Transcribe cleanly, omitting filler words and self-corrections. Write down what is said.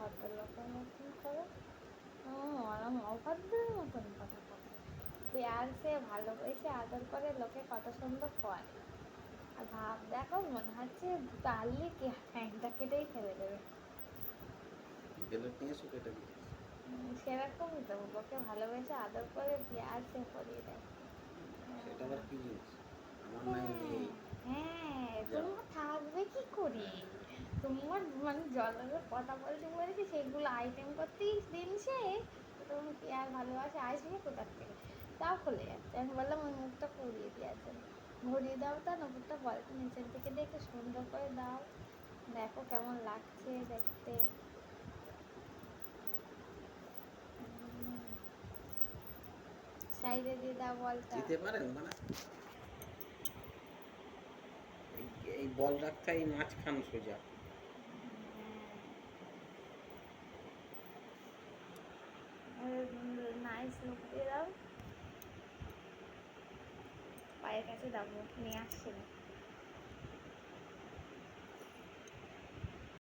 ভদ্রলোকের মতন করে ওরম অভদ্রের মতন কথা বলে। পেয়ার সে ভালোবেসে আদর করে লোকে কত সুন্দর করে, আর ভাব দেখো মনে হচ্ছে পারলে কি ঠ্যাংটা কেটেই ফেলে দেবে। বেলুন নিয়ে এসো, কেটে দিই। সেরকমই তো, লোকে ভালোবেসে আদর করে পেয়ার সে পরিয়ে দেয়। সেটা আবার কি জিনিস? আমার নাই হ্যাঁ, নেই। হ্যাঁ, যাও। তোমার থাকবে কি করে? তোমার মানে জলের কথা বলছি বলেছি, সেগুলো আইটেম করতেই দিন শেষ। তো তুমি কি আর ভালোবাসা আসবে কোথার থেকে? তাও খুলে যাচ্ছে। আমি বললাম ওই মুখটা ঘুরিয়ে দিয়েছেন, ঘুরিয়ে দাও তা নুপুরটা বলটা নিচের দিকে দিয়ে একটু সুন্দর করে দাও, দেখো কেমন লাগছে দেখতে। সাইডে দিয়ে দাও বলটা। দিতে পারেন মানে? এই বল রাখতে এই মাঝখান সোজা। নাইস লুক দিয়ে দাও, পায়ের কাছে দাও, মুখ নিয়ে আসছে না।